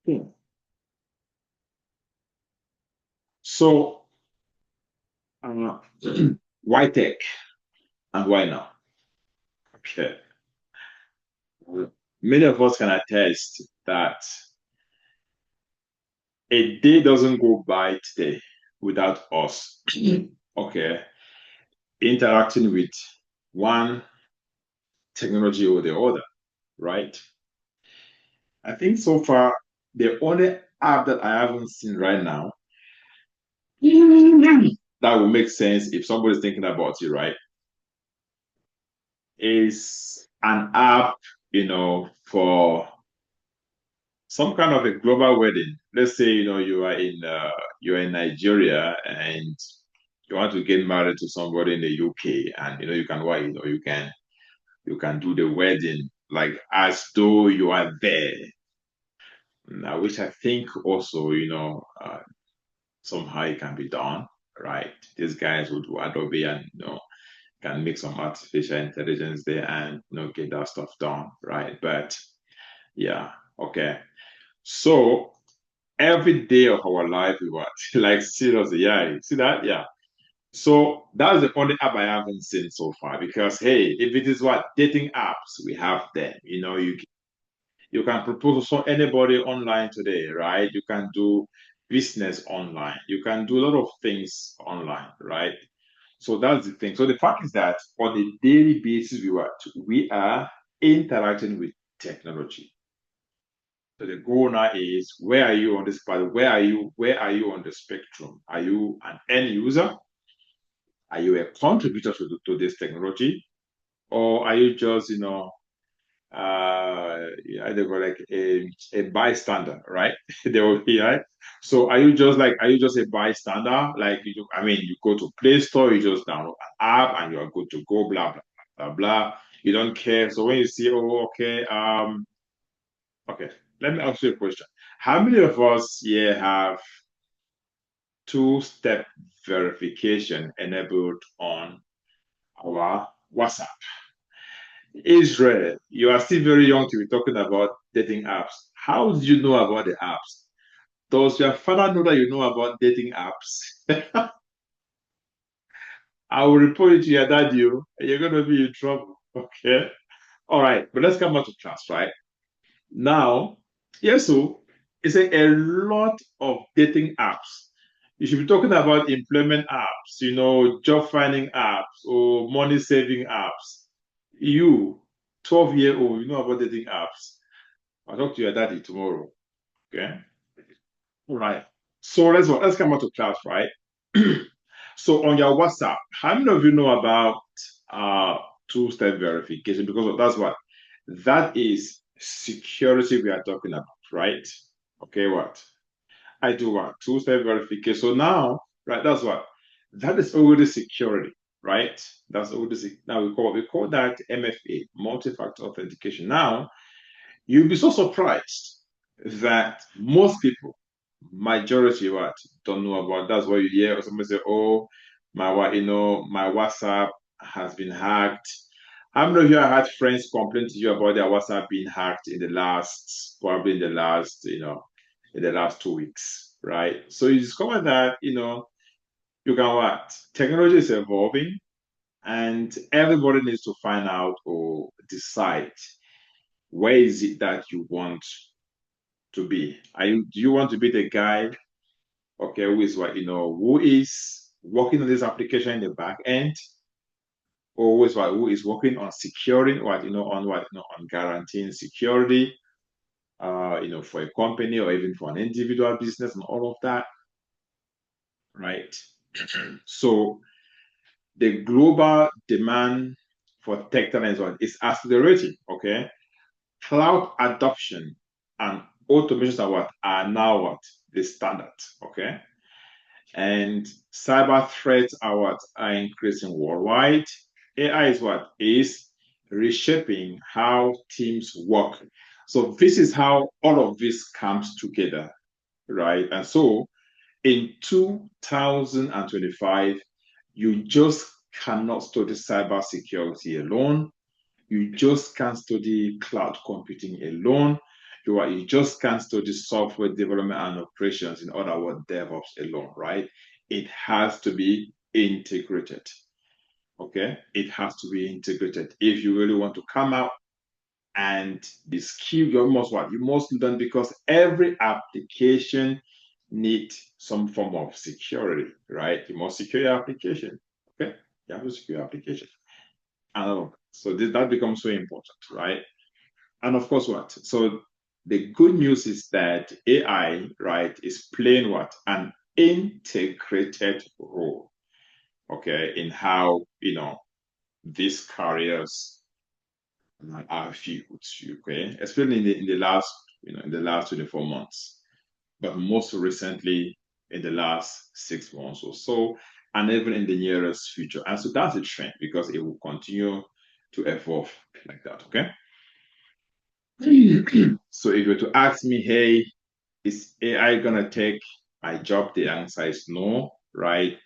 Hmm. So, uh, why tech and why now? Okay. Many of us can attest that a day doesn't go by today without us, okay, interacting with one technology or the other, right? I think so far, the only app that I haven't seen right now that will make sense if somebody's thinking about it, right, is an app, for some kind of a global wedding. Let's say, you're in Nigeria and you want to get married to somebody in the UK, and you can what you can do the wedding like as though you are there. Now, which I think also, somehow it can be done, right? These guys would do Adobe and can make some artificial intelligence there and get that stuff done, right? But yeah, okay. So every day of our life we watch like seriously, yeah, see that, yeah. So that's the only app I haven't seen so far because hey, if it is what dating apps we have them, you can propose to anybody online today, right? You can do business online. You can do a lot of things online, right? So that's the thing. So the fact is that on a daily basis, we are interacting with technology. So the goal now is where are you on this part? Where are you on the spectrum? Are you an end user? Are you a contributor to this technology? Or are you just, yeah, they were like a bystander, right? They will be right. So are you just a bystander? Like you go to Play Store, you just download an app and you are good to go, blah blah blah blah. You don't care. So when you see, oh, okay, okay, let me ask you a question. How many of us here have two-step verification enabled on our WhatsApp? Israel, you are still very young to be talking about dating apps. How do you know about the apps? Does your father know that you know about dating apps? I will report it to your dad, and you're going to be in trouble. Okay. All right. But let's come back to class, right? Now, yes, so it's a lot of dating apps. You should be talking about employment apps, job finding apps or money saving apps. You, 12-year-old, you know about dating apps. I'll talk to your daddy tomorrow. Okay. All right. So let's come back to class, right? So on your WhatsApp, how many of you know about uh two-step verification? Because that's what that is security we are talking about, right? Okay, what? I do what? Two-step verification. So now, right, that's what that is already security, right? That's already now we call that MFA, multi-factor authentication. Now you'll be so surprised that most people, majority, what don't know about. That's what you hear. Or somebody say, "Oh, my WhatsApp has been hacked." How many of you have had friends complain to you about their WhatsApp being hacked probably in the last 2 weeks, right? So you discover that you can what technology is evolving, and everybody needs to find out or decide where is it that you want to be. Do you want to be the guy, okay, who is working on this application in the back end, or who is working on securing on guaranteeing security, for a company or even for an individual business and all of that, right? So the global demand for tech talent is accelerating, okay? Cloud adoption and automation are now the standard, okay? And cyber threats are increasing worldwide. AI is reshaping how teams work. So this is how all of this comes together, right? And so in 2025, you just cannot study cybersecurity alone. You just can't study cloud computing alone. You just can't study software development and operations, in other words, DevOps alone, right? It has to be integrated. Okay, it has to be integrated if you really want to come out and the skill you must what you must learn, because every application needs some form of security, right? You must secure your application. Okay, you have to secure your application. And so that becomes so important, right? And of course, what? So the good news is that AI, right, is playing what? An integrated role, okay, in how, these careers are viewed, okay, especially in the last, in the last 24 months, but most recently in the last 6 months or so, and even in the nearest future. And so that's a trend because it will continue to evolve like that, okay? So if you were to ask me, hey, is AI gonna take my job? The answer is no, right?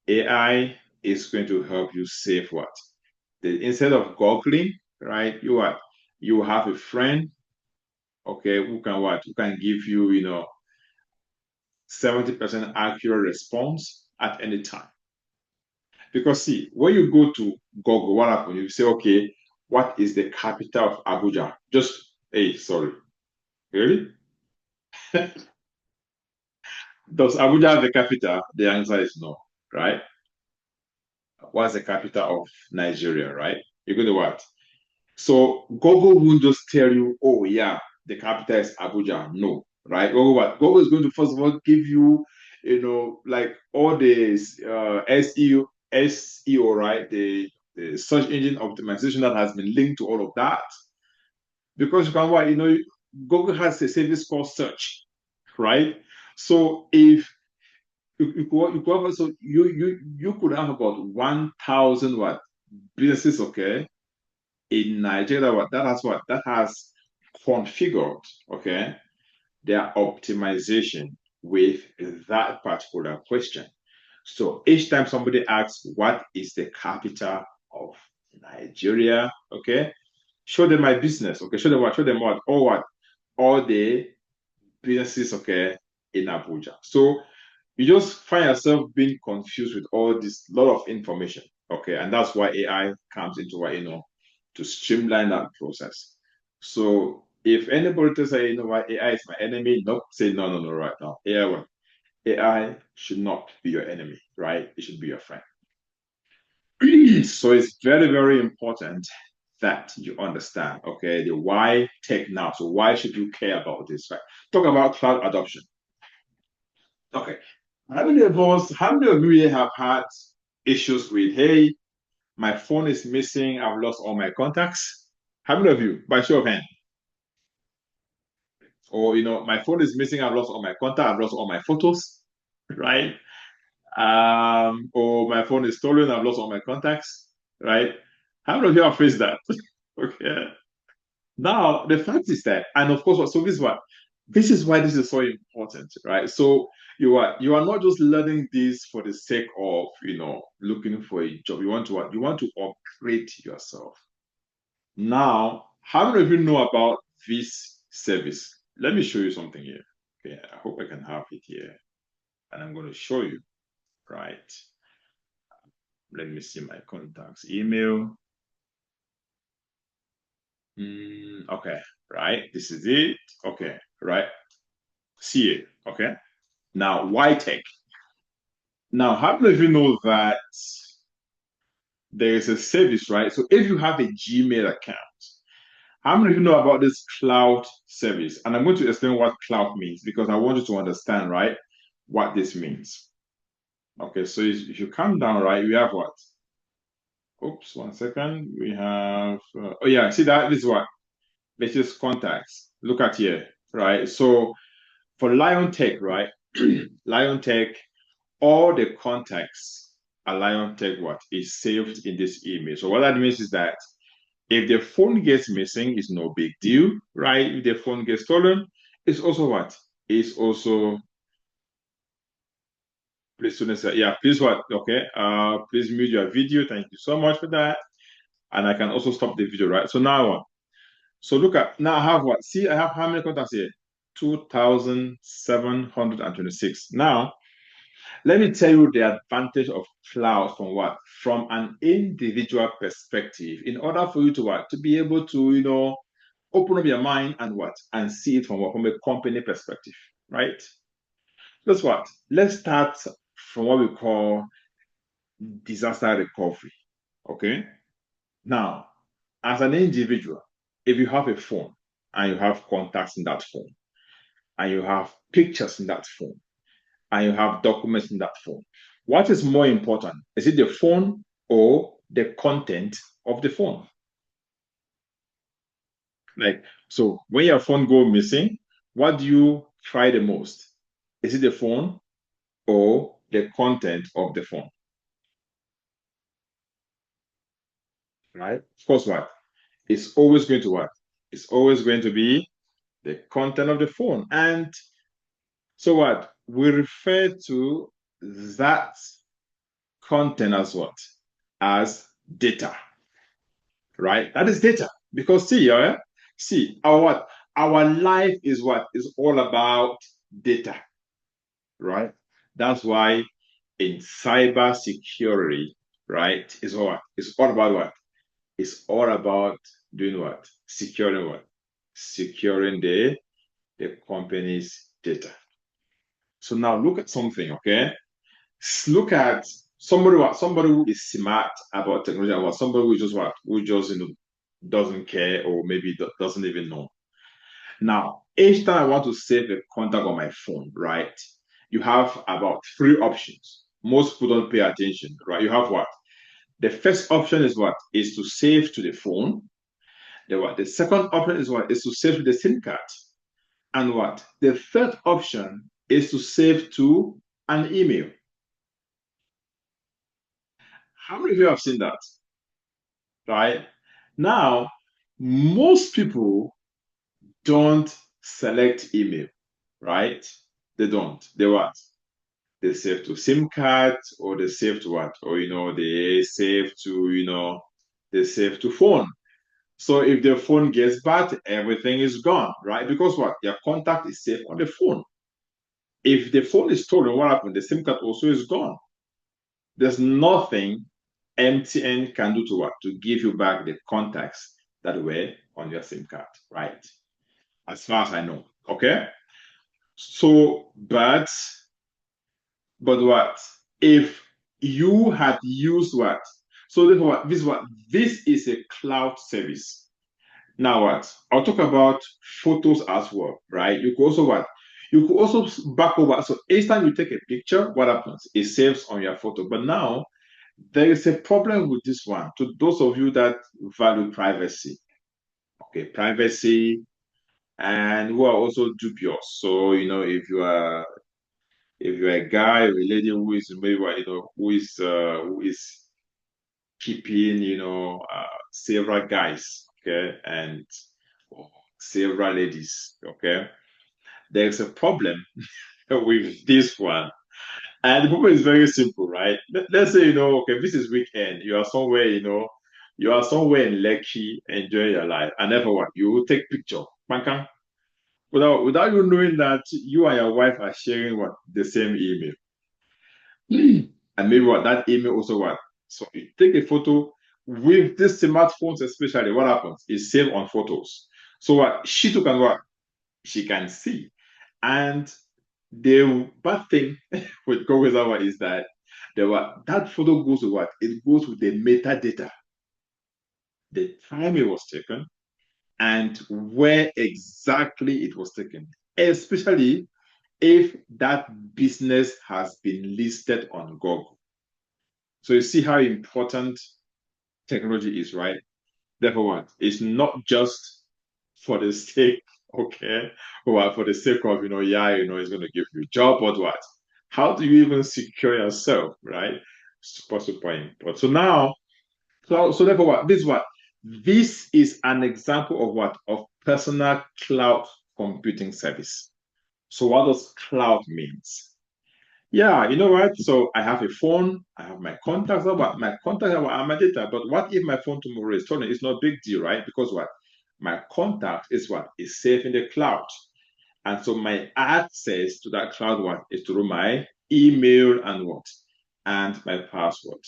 AI is going to help you save what? Instead of googling, right? You have a friend, okay, who can what? Who can give you, 70% accurate response at any time. Because see, when you go to Google, what happens? You say, okay, what is the capital of Abuja? Just, hey, sorry, really? Does Abuja have the capital? The answer is no, right? What's the capital of Nigeria, right? You're going to what? So Google won't just tell you, oh yeah, the capital is Abuja. No, right? Google what? Google is going to first of all give you, like all this SEO, right? The search engine optimization that has been linked to all of that. Because you can what, Google has a service called search, right? So if you could have, so you could have about 1,000 what businesses, okay, in Nigeria, that has configured, okay, their optimization with that particular question. So each time somebody asks, what is the capital of Nigeria? Okay, show them my business. Okay, show them all the businesses, okay, in Abuja. So you just find yourself being confused with all this lot of information. Okay, and that's why AI comes into it, to streamline that process. So if anybody to say, what, AI is my enemy, nope, say no, no, no, right now. AI should not be your enemy, right? It should be your friend. So it's very, very important that you understand, okay, the why tech now. So why should you care about this, right? Talk about cloud adoption. Okay. How many of you have had issues with, hey, my phone is missing, I've lost all my contacts? How many of you, by show of hand? Or, my phone is missing, I've lost all my contacts, I've lost all my photos, right? Or my phone is stolen, I've lost all my contacts, right? How many of you have faced that? Okay. Now, the fact is that, and of course, so this is why this is so important, right? So you are not just learning this for the sake of, looking for a job. You want to upgrade yourself. Now, how many of you know about this service? Let me show you something here. Okay, I hope I can have it here. And I'm going to show you, right? Let me see my contacts, email. Okay, right. This is it. Okay, right. See it. Okay. Now, why tech? Now, how many of you know that there is a service, right? So if you have a Gmail account, how many of you know about this cloud service? And I'm going to explain what cloud means because I want you to understand, right, what this means. Okay, so if you come down, right, we have what? Oops, 1 second. We have, oh yeah, see that? This is what? Latest contacts. Look at here, right? So for Lion Tech, right? Lion Tech, all the contacts at Lion Tech what is saved in this image. So what that means is that if the phone gets missing, it's no big deal, right? If the phone gets stolen, it's also what? It's also please students, yeah, please what? Okay. Please mute your video. Thank you so much for that. And I can also stop the video, right? So now what? So look at now I have what? See, I have how many contacts here? 2,726. Now, let me tell you the advantage of cloud from what? From an individual perspective, in order for you to what? To be able to, open up your mind and what? And see it from what? From a company perspective, right? That's what? Let's start from what we call disaster recovery. Okay. Now, as an individual, if you have a phone and you have contacts in that phone, and you have pictures in that phone, and you have documents in that phone, what is more important? Is it the phone or the content of the phone? Like, so when your phone go missing, what do you try the most? Is it the phone or the content of the phone? Right? Of course, what? It's always going to what? It's always going to be the content of the phone. And so what? We refer to that content as what? As data, right? That is data. Because see, our what? Our life is what? Is all about data, right? That's why in cyber security, right, is what? It's all about what? It's all about doing what? Securing what? Securing the company's data. So now look at something, okay? Look at somebody who is smart about technology, or somebody who just what? Who just doesn't care or maybe doesn't even know. Now, each time I want to save a contact on my phone, right? You have about three options. Most people don't pay attention, right? You have what? The first option is what? Is to save to the phone. The second option is what? Is to save to the SIM card. And what? The third option is to save to an email. How many of you have seen that? Right? Now, most people don't select email, right? They don't. They what? They save to SIM card or they save to what? Or they save to, they save to phone. So if the phone gets bad, everything is gone, right? Because what? Your contact is safe on the phone. If the phone is stolen, what happened? The SIM card also is gone. There's nothing MTN can do to what? To give you back the contacts that were on your SIM card, right? As far as I know. Okay. So, but what? If you had used what? So this what? This is a cloud service. Now what? I'll talk about photos as well, right? You could also what? You could also back over. So each time you take a picture, what happens? It saves on your photo. But now there is a problem with this one. To those of you that value privacy, okay, privacy, and who are also dubious. So if you're a guy or a lady who is maybe who is keeping several guys, okay, and several ladies, okay, there's a problem with this one. And the problem is very simple, right? Let's say, okay, this is weekend. You are somewhere in Lekki enjoying your life. And therefore, what? You will take picture. Bankan. Without you knowing that you and your wife are sharing what? The same email. And maybe what? That email also what? So you take a photo with these smartphones, especially, what happens? It's saved on photos. So what? She took and what? She can see. And the bad thing with Gogozawa is that that photo goes to what? It goes with the metadata, the time it was taken, and where exactly it was taken, especially if that business has been listed on Google. So you see how important technology is, right? Therefore, what? It's not just for the sake, okay, or for the sake of, it's going to give you a job, but what? How do you even secure yourself, right? Super, super important. So now, so therefore, what? This is an example of what? Of personal cloud computing service. So what does cloud means? Yeah, you know what? So I have a phone, I have my contacts, but my contacts are my data. But what if my phone tomorrow is stolen? It's not a big deal, right? Because what? my contact is what is safe in the cloud. And so my access to that cloud what is through my email and what? And my password.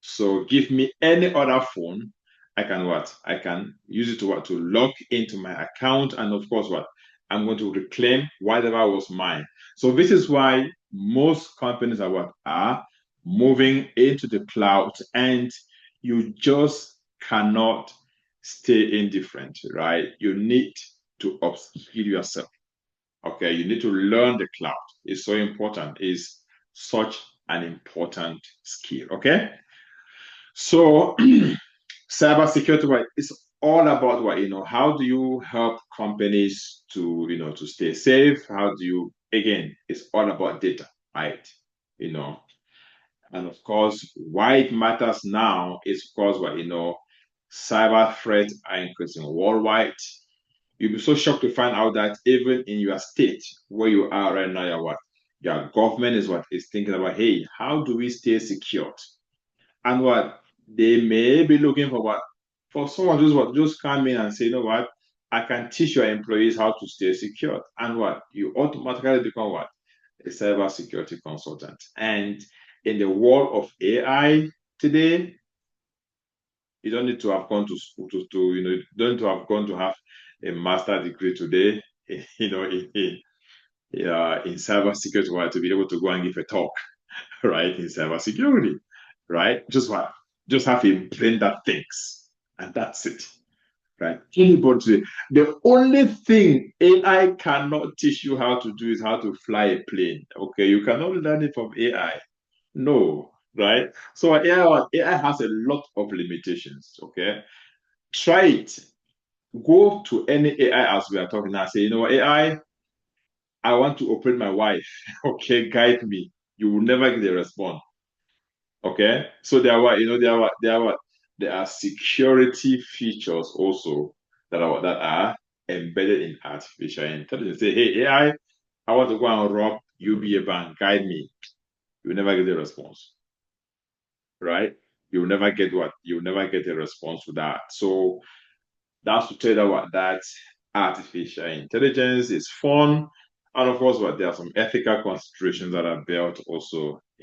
So give me any other phone, I can what? I can use it to what? To log into my account. And of course, what? I'm going to reclaim whatever was mine. So this is why most companies are what? Are moving into the cloud, and you just cannot stay indifferent, right? You need to upskill yourself. Okay, you need to learn the cloud. It's so important. It's such an important skill. Okay. So cybersecurity right, is all about what, how do you help companies to, to stay safe? How do you, again, it's all about data, right? You know, and of course, why it matters now is because what, cyber threats are increasing worldwide. You'll be so shocked to find out that even in your state where you are right now, your government is what is thinking about, hey, how do we stay secured? And what they may be looking for what for someone who's what just come in and say, you know what, I can teach your employees how to stay secure. And what you automatically become what? A cyber security consultant. And in the world of AI today, you don't need to have gone to school you don't need to have gone to have a master degree today, in cyber security to be able to go and give a talk, right? In cybersecurity, right? Just have a brain that thinks, and that's it, right? Anybody, the only thing AI cannot teach you how to do is how to fly a plane. Okay, you cannot learn it from AI. No, right? So AI has a lot of limitations. Okay, try it. Go to any AI as we are talking now. Say, I want to operate my wife. Okay, guide me. You will never get a response. Okay, so there are what there are security features also that are embedded in artificial intelligence. Say, hey I want to go and rob UBA bank, guide me. You will never get a response, right? You will never get what you will never get a response to that. So that's to tell you that artificial intelligence is fun, and of course, what there are some ethical considerations that are built also